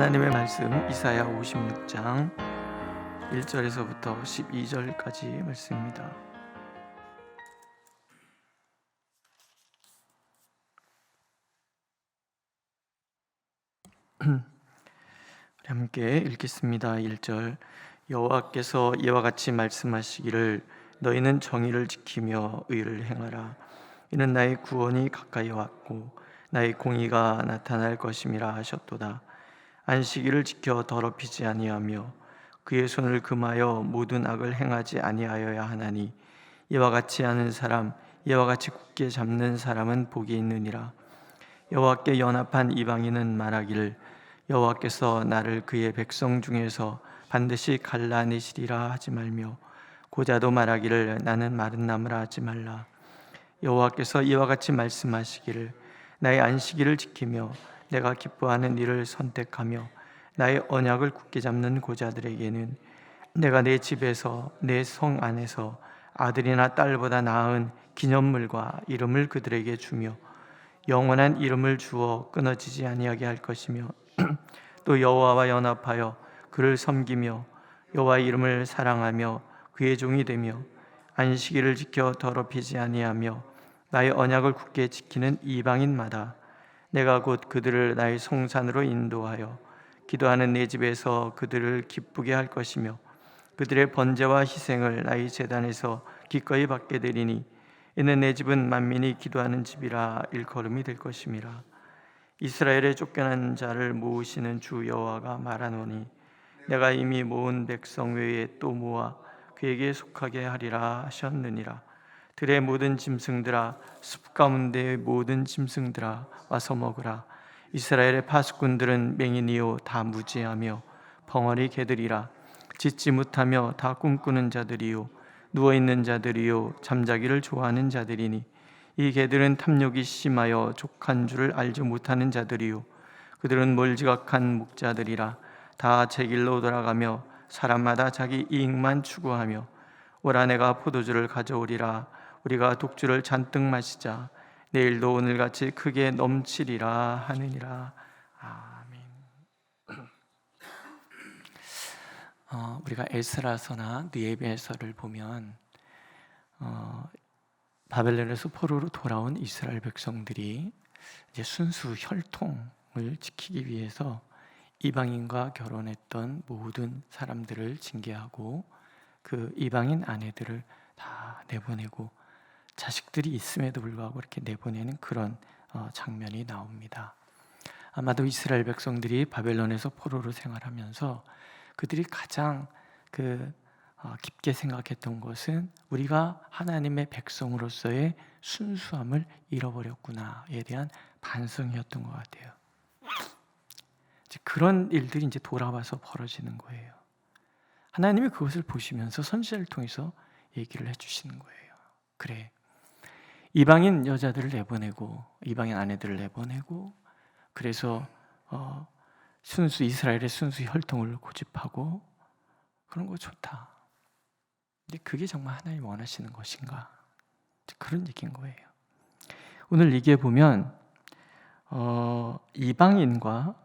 하나님의 말씀 이사야 56장 1절에서부터 12절까지 말씀입니다. 우리 함께 읽겠습니다. 1절. 여호와께서 이와 같이 말씀하시기를 너희는 정의를 지키며 의를 행하라. 이는 나의 구원이 가까이 왔고 나의 공의가 나타날 것임이라 하셨도다. 안식일을 지켜 더럽히지 아니하며 그의 손을 금하여 모든 악을 행하지 아니하여야 하나니 이와 같이 하는 사람, 이와 같이 굳게 잡는 사람은 복이 있느니라. 여호와께 연합한 이방인은 말하기를 여호와께서 나를 그의 백성 중에서 반드시 갈라내시리라 하지 말며, 고자도 말하기를 나는 마른 나무라 하지 말라. 여호와께서 이와 같이 말씀하시기를 나의 안식일을 지키며 내가 기뻐하는 일을 선택하며 나의 언약을 굳게 잡는 고자들에게는 내가 내 집에서 내 성 안에서 아들이나 딸보다 나은 기념물과 이름을 그들에게 주며 영원한 이름을 주어 끊어지지 아니하게 할 것이며 또 여호와와 연합하여 그를 섬기며 여호와의 이름을 사랑하며 그의 종이 되며 안식일을 지켜 더럽히지 아니하며 나의 언약을 굳게 지키는 이방인마다 내가 곧 그들을 나의 성산으로 인도하여 기도하는 내 집에서 그들을 기쁘게 할 것이며 그들의 번제와 희생을 나의 제단에서 기꺼이 받게 되리니 이는 내 집은 만민이 기도하는 집이라 일컬음이 될 것임이라. 이스라엘의 쫓겨난 자를 모으시는 주 여호와가 말하노니 내가 이미 모은 백성 외에 또 모아 그에게 속하게 하리라 하셨느니라. 들의 모든 짐승들아, 숲 가운데의 모든 짐승들아, 와서 먹으라. 이스라엘의 파수꾼들은 맹인이요 다 무지하며 벙어리 개들이라. 짖지 못하며 다 꿈꾸는 자들이요 누워있는 자들이요 잠자기를 좋아하는 자들이니 이 개들은 탐욕이 심하여 족한 줄을 알지 못하는 자들이요 그들은 몰지각한 목자들이라. 다 제 길로 돌아가며 사람마다 자기 이익만 추구하며 오라 내가 포도주를 가져오리라. 우리가 독주를 잔뜩 마시자. 내일도 오늘같이 크게 넘치리라 하느니라. 아멘. 우리가 에스라서나 느헤미야서를 보면 바벨론에서 포로로 돌아온 이스라엘 백성들이 이제 순수 혈통을 지키기 위해서 이방인과 결혼했던 모든 사람들을 징계하고 그 이방인 아내들을 다 내보내고 자식들이 있음에도 불구하고 이렇게 내보내는 그런 장면이 나옵니다. 아마도 이스라엘 백성들이 바벨론에서 포로로 생활하면서 그들이 가장 깊게 생각했던 것은 우리가 하나님의 백성으로서의 순수함을 잃어버렸구나에 대한 반성이었던 것 같아요. 그런 일들이 이제 돌아와서 벌어지는 거예요. 하나님이 그것을 보시면서 선지자를 통해서 얘기를 해주시는 거예요. 그래, 이방인 여자들을 내보내고 이방인 아내들을 내보내고 그래서 순수 이스라엘의 순수 혈통을 고집하고 그런 거 좋다. 근데 그게 정말 하나님이 원하시는 것인가? 그런 얘기인 거예요. 오늘 얘기해 보면 이방인과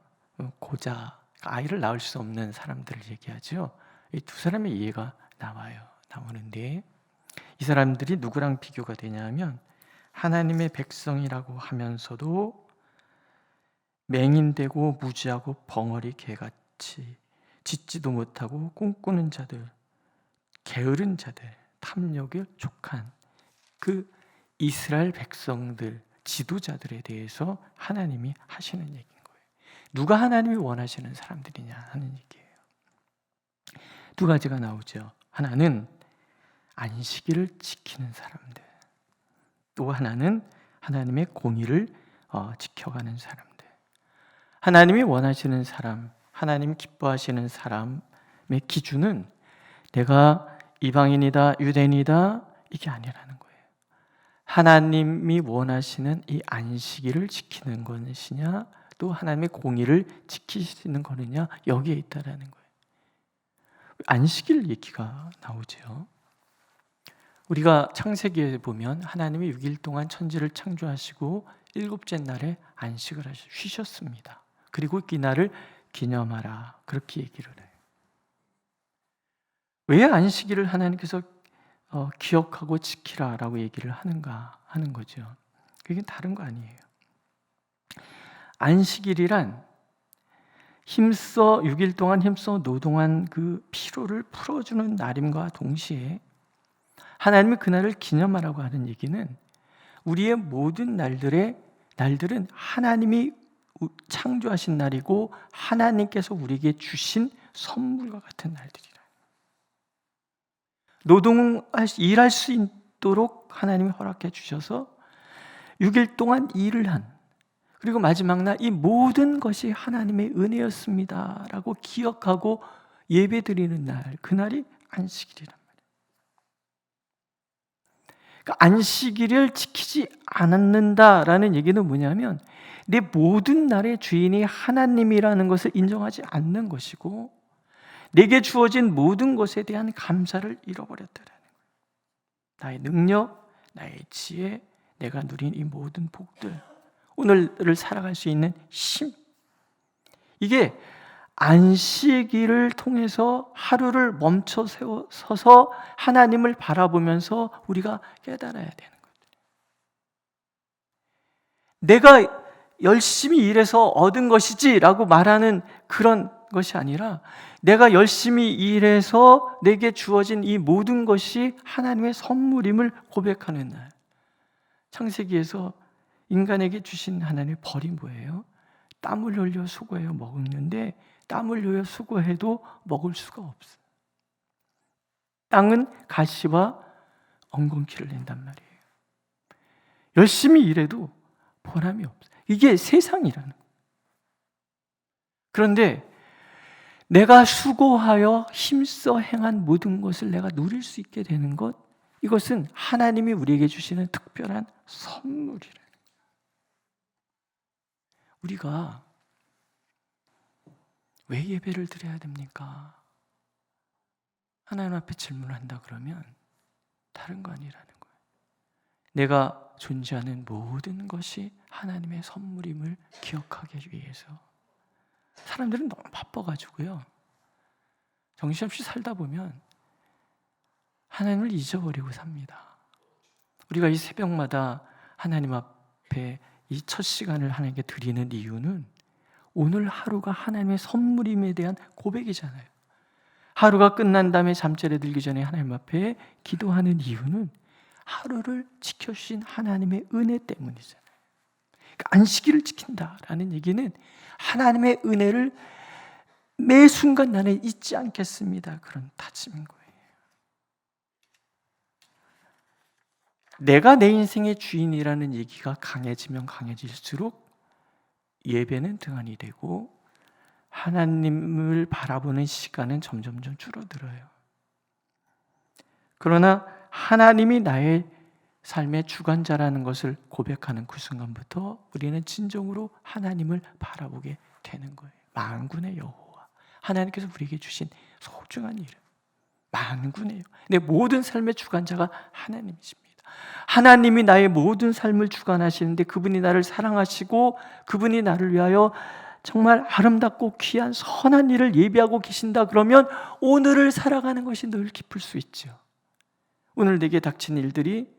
고자, 아이를 낳을 수 없는 사람들을 얘기하죠. 이 두 사람의 이해가 나오는데 이 사람들이 누구랑 비교가 되냐면 하나님의 백성이라고 하면서도 맹인되고 무지하고 벙어리 개같이 짖지도 못하고 꿈꾸는 자들, 게으른 자들, 탐욕에 족한 그 이스라엘 백성들, 지도자들에 대해서 하나님이 하시는 얘기인 거예요. 누가 하나님이 원하시는 사람들이냐 하는 얘기예요. 두 가지가 나오죠. 하나는 안식일을 지키는 사람들, 또 하나는 하나님의 공의를 지켜가는 사람들. 하나님이 원하시는 사람, 하나님 기뻐하시는 사람의 기준은 내가 이방인이다, 유대인이다 이게 아니라는 거예요. 하나님이 원하시는 이 안식일을 지키는 것이냐, 또 하나님의 공의를 지키시는 거느냐, 여기에 있다라는 거예요. 안식일 얘기가 나오죠. 우리가 창세기에 보면 하나님이 6일 동안 천지를 창조하시고 일곱째 날에 안식을 하시고 쉬셨습니다. 그리고 이 날을 기념하라. 그렇게 얘기를 해요. 왜 안식일을 하나님께서 기억하고 지키라라고 얘기를 하는가 하는 거죠. 그게 다른 거 아니에요. 안식일이란 6일 동안 힘써 노동한 그 피로를 풀어주는 날임과 동시에 하나님이 그날을 기념하라고 하는 얘기는 우리의 모든 날들은 하나님이 창조하신 날이고 하나님께서 우리에게 주신 선물과 같은 날들이라. 일할 수 있도록 하나님이 허락해 주셔서 6일 동안 일을 한, 그리고 마지막 날 이 모든 것이 하나님의 은혜였습니다 라고 기억하고 예배 드리는 날, 그날이 안식일이란 말이에요. 그러니까 안식일을 지키지 않는다라는 얘기는 뭐냐면 내 모든 날의 주인이 하나님이라는 것을 인정하지 않는 것이고 내게 주어진 모든 것에 대한 감사를 잃어버렸다라는 거예요. 나의 능력, 나의 지혜, 내가 누린 이 모든 복들, 오늘을 살아갈 수 있는 힘, 이게 안식일을 통해서 하루를 멈춰 서서 하나님을 바라보면서 우리가 깨달아야 되는 것들. 내가 열심히 일해서 얻은 것이지라고 말하는 그런 것이 아니라 내가 열심히 일해서 내게 주어진 이 모든 것이 하나님의 선물임을 고백하는 날. 창세기에서 인간에게 주신 하나님의 벌이 뭐예요? 땀을 흘려 수고해요 먹는데 땀을 흘려 수고해도 먹을 수가 없어요. 땅은 가시와 엉겅퀴를 낸단 말이에요. 열심히 일해도 보람이 없어요. 이게 세상이라는 거예요. 그런데 내가 수고하여 힘써 행한 모든 것을 내가 누릴 수 있게 되는 것, 이것은 하나님이 우리에게 주시는 특별한 선물이래요. 우리가 왜 예배를 드려야 됩니까? 하나님 앞에 질문을 한다 그러면 다른 거 아니라는 거예요. 내가 존재하는 모든 것이 하나님의 선물임을 기억하기 위해서. 사람들은 너무 바빠가지고요, 정신없이 살다 보면 하나님을 잊어버리고 삽니다. 우리가 이 새벽마다 하나님 앞에 이 첫 시간을 하나님께 드리는 이유는 오늘 하루가 하나님의 선물임에 대한 고백이잖아요. 하루가 끝난 다음에 잠자리에 들기 전에 하나님 앞에 기도하는 이유는 하루를 지켜주신 하나님의 은혜 때문이잖아요. 그러니까 안식일을 지킨다라는 얘기는 하나님의 은혜를 매 순간 나는 잊지 않겠습니다, 그런 다짐인 거예요. 내가 내 인생의 주인이라는 얘기가 강해지면 강해질수록 예배는 등한이 되고 하나님을 바라보는 시간은 점점점 줄어들어요. 그러나 하나님이 나의 삶의 주관자라는 것을 고백하는 그 순간부터 우리는 진정으로 하나님을 바라보게 되는 거예요. 만군의 여호와, 하나님께서 우리에게 주신 소중한 이름, 만군의 여호와, 내 모든 삶의 주관자가 하나님이십니다. 하나님이 나의 모든 삶을 주관하시는데 그분이 나를 사랑하시고 그분이 나를 위하여 정말 아름답고 귀한 선한 일을 예비하고 계신다 그러면 오늘을 살아가는 것이 늘 기쁠 수 있죠. 오늘 내게 닥친 일들이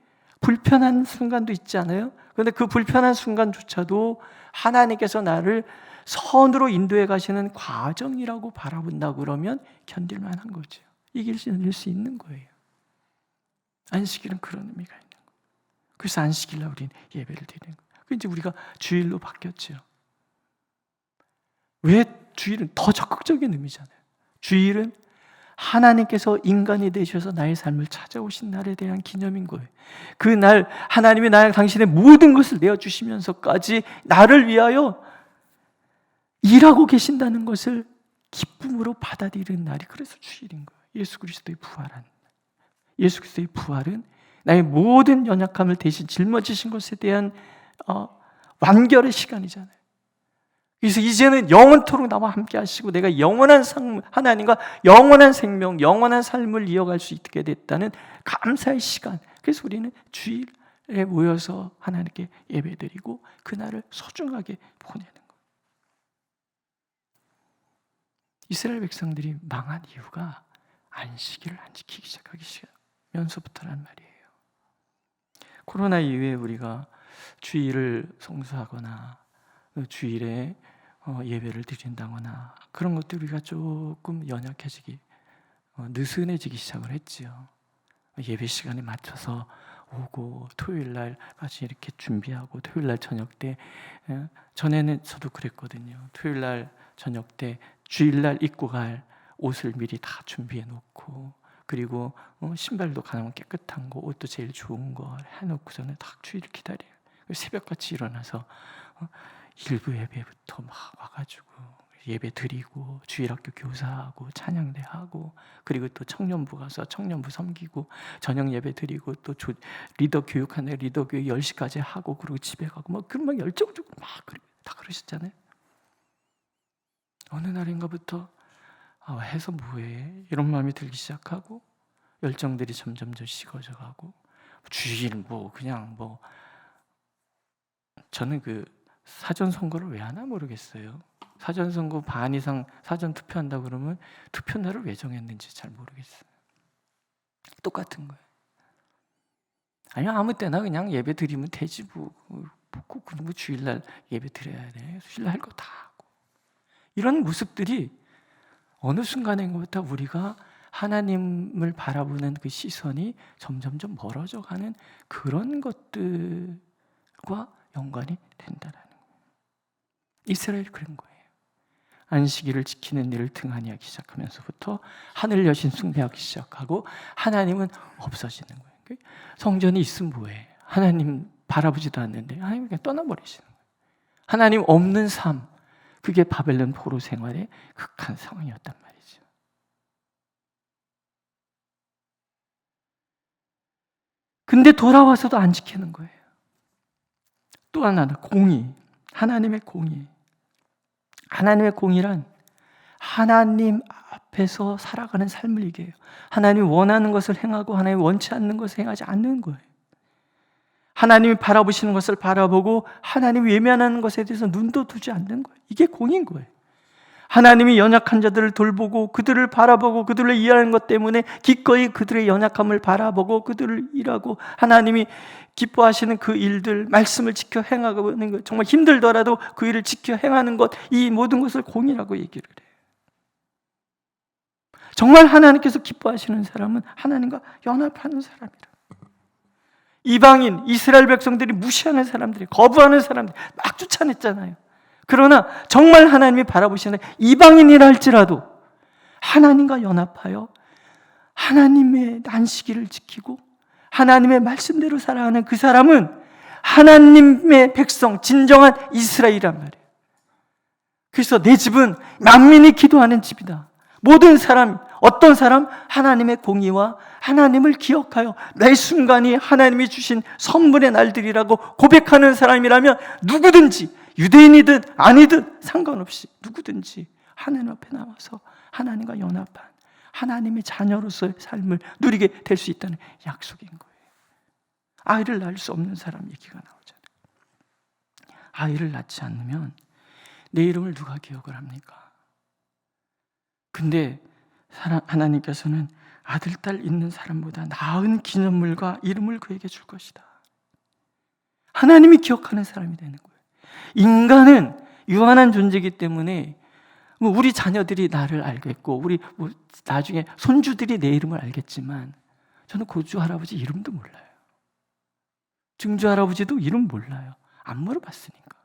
불편한 순간도 있지 않아요? 그런데 그 불편한 순간조차도 하나님께서 나를 선으로 인도해 가시는 과정이라고 바라본다 그러면 견딜 만한 거죠. 이길 수 있는 거예요. 안식일은 그런 의미가 있는 거예요. 그래서 안식일날 우리는 예배를 드리는 거예요. 이제 우리가 주일로 바뀌었죠. 왜? 주일은 더 적극적인 의미잖아요. 주일은 하나님께서 인간이 되셔서 나의 삶을 찾아오신 날에 대한 기념인 거예요. 그 날 하나님이 당신의 모든 것을 내어주시면서까지 나를 위하여 일하고 계신다는 것을 기쁨으로 받아들이는 날이 그래서 주일인 거예요. 예수 그리스도의 부활은 나의 모든 연약함을 대신 짊어지신 것에 대한 완결의 시간이잖아요. 그래서 이제는 영원토록 나와 함께 하시고 내가 영원한 하나님과 영원한 생명, 영원한 삶을 이어갈 수 있게 됐다는 감사의 시간. 그래서 우리는 주일에 모여서 하나님께 예배드리고 그날을 소중하게 보내는 거예요. 이스라엘 백성들이 망한 이유가 안식일을 안 지키기 시작하기 시작하면서부터란 말이에요. 코로나 이후에 우리가 주일을 성수하거나 주일에 예배를 드린다거나 그런 것들 우리가 조금 연약해지기, 느슨해지기 시작을 했지요. 예배 시간에 맞춰서 오고 토요일날 같이 이렇게 준비하고 토요일날 저녁 때, 전에는 저도 그랬거든요. 토요일날 저녁 때 주일날 입고 갈 옷을 미리 다 준비해 놓고, 그리고 신발도 가능하면 깨끗한 거, 옷도 제일 좋은 거 해놓고서는 딱 주일을 기다려요. 새벽같이 일어나서 일부 예배부터 막 와가지고 예배 드리고 주일학교 교사하고 찬양대 하고, 그리고 또 청년부 가서 청년부 섬기고 저녁 예배 드리고 또 리더 교육하는 리더 교육 10시까지 하고, 그리고 집에 가고 막 그런 막 열정적으로 막 다 그러셨잖아요. 어느 날인가부터 해서 뭐해? 이런 마음이 들기 시작하고 열정들이 점점 식어져 가고, 주일 그냥 저는 그 사전 선거를 왜 하나 모르겠어요. 사전 선거 반 이상 사전 투표한다 그러면 투표 날을 왜 정했는지 잘 모르겠어요. 똑같은 거예요. 아니면 아무 때나 그냥 예배 드리면 되지 꼭 주일날 예배 드려야 돼. 주일날 할 거 다 하고. 이런 모습들이 어느 순간인가부터 우리가 하나님을 바라보는 그 시선이 점점점 멀어져 가는 그런 것들과 연관이 된다라는 거예요. 이스라엘이 그런 거예요. 안식일을 지키는 일을 등한히 하기 시작하면서부터 하늘 여신 숭배하기 시작하고 하나님은 없어지는 거예요. 성전이 있으면 뭐해? 하나님 바라보지도 않는데 하나님 그냥 떠나버리시는 거예요. 하나님 없는 삶, 그게 바벨론 포로 생활의 극한 상황이었단 말이죠. 근데 돌아와서도 안 지키는 거예요. 또 하나는 공의, 하나님의 공의. 하나님의 공의란 하나님 앞에서 살아가는 삶을 얘기해요. 하나님이 원하는 것을 행하고 하나님이 원치 않는 것을 행하지 않는 거예요. 하나님이 바라보시는 것을 바라보고 하나님이 외면하는 것에 대해서 눈도 두지 않는 거예요. 이게 공의인 거예요. 하나님이 연약한 자들을 돌보고 그들을 바라보고 그들을 이해하는 것 때문에 기꺼이 그들의 연약함을 바라보고 그들을 일하고, 하나님이 기뻐하시는 그 일들, 말씀을 지켜 행하고 있는 것, 정말 힘들더라도 그 일을 지켜 행하는 것, 이 모든 것을 공의라고 얘기를 해요. 정말 하나님께서 기뻐하시는 사람은 하나님과 연합하는 사람이라. 이방인, 이스라엘 백성들이 무시하는 사람들이, 거부하는 사람들이 막 쫓아냈잖아요. 그러나 정말 하나님이 바라보시는 이방인이라 할지라도 하나님과 연합하여 하나님의 안식일을 지키고 하나님의 말씀대로 살아가는 그 사람은 하나님의 백성, 진정한 이스라엘이란 말이에요. 그래서 내 집은 만민이 기도하는 집이다. 모든 사람, 어떤 사람? 하나님의 공의와 하나님을 기억하여 매 순간이 하나님이 주신 선물의 날들이라고 고백하는 사람이라면 누구든지, 유대인이든 아니든 상관없이 누구든지 하나님 앞에 나와서 하나님과 연합한 하나님의 자녀로서의 삶을 누리게 될 수 있다는 약속인 거예요. 아이를 낳을 수 없는 사람 얘기가 나오잖아요. 아이를 낳지 않으면 내 이름을 누가 기억을 합니까? 근데 하나님께서는 아들, 딸 있는 사람보다 나은 기념물과 이름을 그에게 줄 것이다. 하나님이 기억하는 사람이 되는 거예요. 인간은 유한한 존재이기 때문에 우리 자녀들이 나를 알겠고 우리 나중에 손주들이 내 이름을 알겠지만 저는 고조 할아버지 이름도 몰라요. 증조 할아버지도 이름 몰라요. 안 물어봤으니까.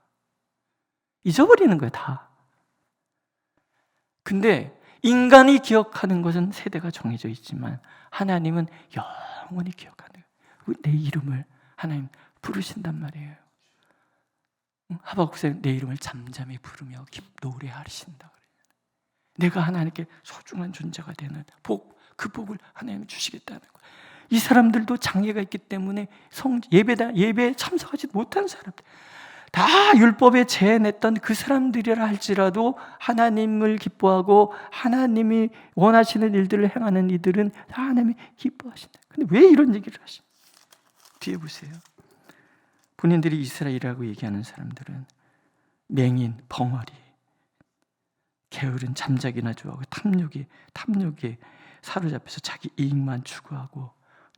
잊어버리는 거예요, 다. 근데 인간이 기억하는 것은 세대가 정해져 있지만 하나님은 영원히 기억하는 거예요. 내 이름을 하나님 부르신단 말이에요. 하박국에서 내 이름을 잠잠히 부르며 노래하신다. 내가 하나님께 소중한 존재가 되는 그 복을 하나님이 주시겠다는 거예요. 이 사람들도 장애가 있기 때문에 예배에 참석하지 못한 사람들, 다 율법에 제했던 그 사람들이라 할지라도 하나님을 기뻐하고 하나님이 원하시는 일들을 행하는 이들은 다 하나님이 기뻐하신다. 근데 왜 이런 얘기를 하십니까? 뒤에 보세요. 본인들이 이스라엘이라고 얘기하는 사람들은 맹인, 벙어리, 게으른 잠자기나 좋아하고 탐욕에 사로잡혀서 자기 이익만 추구하고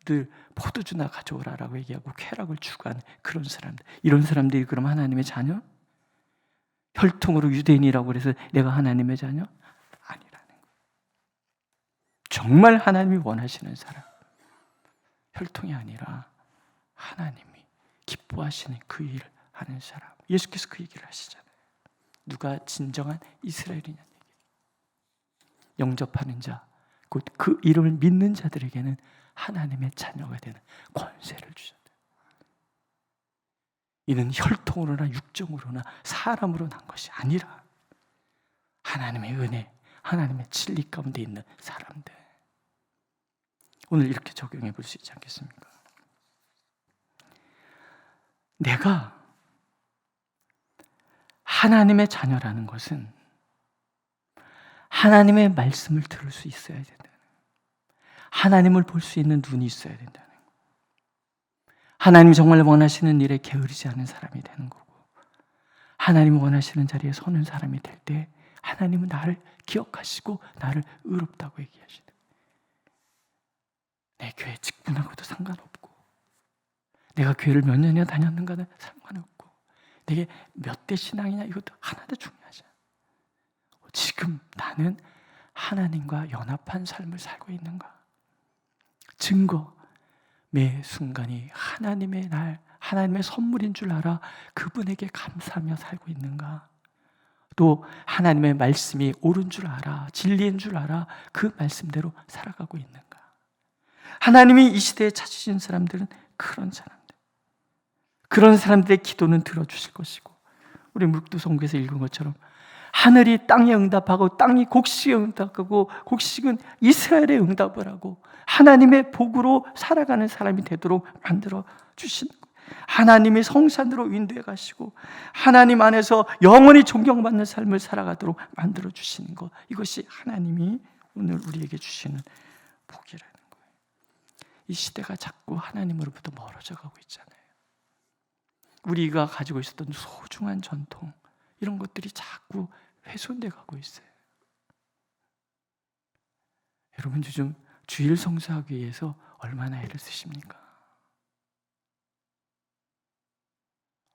늘 포도주나 가져오라라고 얘기하고 쾌락을 추구하는 그런 사람들. 이런 사람들이 그럼 하나님의 자녀? 혈통으로 유대인이라고 그래서 내가 하나님의 자녀? 아니라는 거예요. 정말 하나님이 원하시는 사람, 혈통이 아니라 하나님이 기뻐하시는 그 일을 하는 사람. 예수께서 그 얘기를 하시잖아요. 누가 진정한 이스라엘이냐는 얘기예요. 영접하는 자, 곧 그 이름을 믿는 자들에게는 하나님의 자녀가 되는 권세를 주셨다. 이는 혈통으로나 육정으로나 사람으로 난 것이 아니라 하나님의 은혜, 하나님의 진리 가운데 있는 사람들. 오늘 이렇게 적용해 볼 수 있지 않겠습니까? 내가 하나님의 자녀라는 것은 하나님의 말씀을 들을 수 있어야 된다는 거예요. 하나님을 볼 수 있는 눈이 있어야 된다는 거예요. 하나님이 정말 원하시는 일에 게으르지 않은 사람이 되는 거고, 하나님이 원하시는 자리에 서는 사람이 될 때 하나님은 나를 기억하시고 나를 의롭다고 얘기하시는, 내 교회 직분하고도 상관없고, 내가 교회를 몇 년이나 다녔는가는 상관없고, 내게 몇 대 신앙이냐 이것도 하나도 중요하지 않아. 지금 나는 하나님과 연합한 삶을 살고 있는가? 증거, 매 순간이 하나님의 날, 하나님의 선물인 줄 알아 그분에게 감사하며 살고 있는가? 또 하나님의 말씀이 옳은 줄 알아, 진리인 줄 알아 그 말씀대로 살아가고 있는가? 하나님이 이 시대에 찾으신 사람들은 그런 사람들의 기도는 들어주실 것이고, 우리 묵두성구에서 읽은 것처럼 하늘이 땅에 응답하고 땅이 곡식에 응답하고 곡식은 이스라엘에 응답을 하고 하나님의 복으로 살아가는 사람이 되도록 만들어 주시는 거예요. 하나님이 성산으로 인도해 가시고 하나님 안에서 영원히 존경받는 삶을 살아가도록 만들어 주시는 것, 이것이 하나님이 오늘 우리에게 주시는 복이라는 거예요. 이 시대가 자꾸 하나님으로부터 멀어져 가고 있잖아요. 우리가 가지고 있었던 소중한 전통, 이런 것들이 자꾸 훼손돼 가고 있어요. 여러분, 요즘 주일 성수하기 위해서 얼마나 애를 쓰십니까?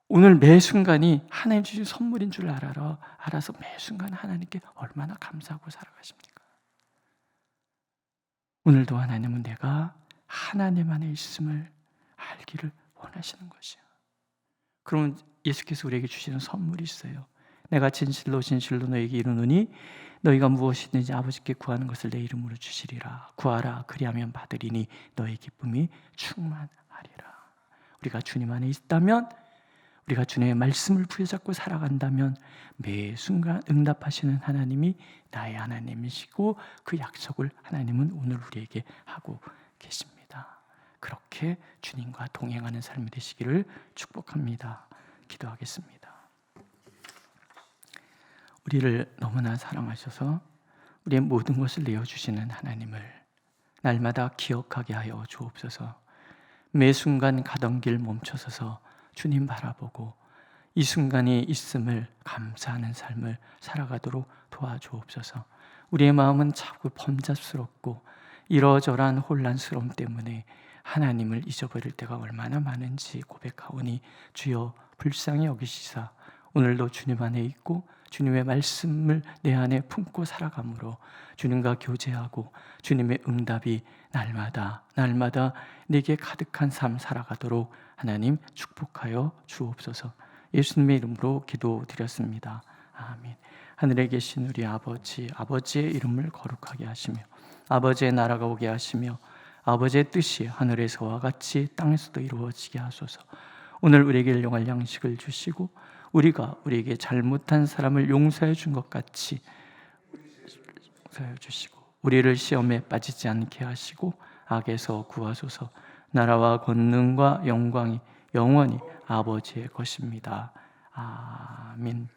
오늘 매 순간이 하나님 주신 선물인 줄 알아서 매 순간 하나님께 얼마나 감사하고 살아가십니까? 오늘도 하나님은 내가 하나님 안에 있음을 알기를 원하시는 것이야. 그러면 예수께서 우리에게 주시는 선물이 있어요. 내가 진실로 너희에게 이르노니 너희가 무엇이든지 아버지께 구하는 것을 내 이름으로 주시리라. 구하라, 그리하면 받으리니 너희 기쁨이 충만하리라. 우리가 주님 안에 있다면, 우리가 주님의 말씀을 부여잡고 살아간다면 매 순간 응답하시는 하나님이 나의 하나님이시고 그 약속을 하나님은 오늘 우리에게 하고 계십니다. 그렇게 주님과 동행하는 삶이 되시기를 축복합니다. 기도하겠습니다. 우리를 너무나 사랑하셔서 우리의 모든 것을 내어주시는 하나님을 날마다 기억하게 하여 주옵소서. 매 순간 가던 길 멈춰서서 주님 바라보고 이 순간이 있음을 감사하는 삶을 살아가도록 도와주옵소서. 우리의 마음은 자꾸 범잡스럽고 이러저러한 혼란스러움 때문에 하나님을 잊어버릴 때가 얼마나 많은지 고백하오니 주여 불쌍히 여기시사 오늘도 주님 안에 있고 주님의 말씀을 내 안에 품고 살아감으로 주님과 교제하고 주님의 응답이 날마다 내게 가득한 삶 살아가도록 하나님 축복하여 주옵소서. 예수님의 이름으로 기도드렸습니다. 아멘. 하늘에 계신 우리 아버지의 이름을 거룩하게 하시며 아버지의 나라가 오게 하시며 아버지의 뜻이 하늘에서와 같이 땅에서도 이루어지게 하소서. 오늘 우리에게 일용할 양식을 주시고 우리가 우리에게 잘못한 사람을 용서해 준 것 같이 용서해 주시고 우리를 시험에 빠지지 않게 하시고 악에서 구하소서. 나라와 권능과 영광이 영원히 아버지의 것입니다. 아멘.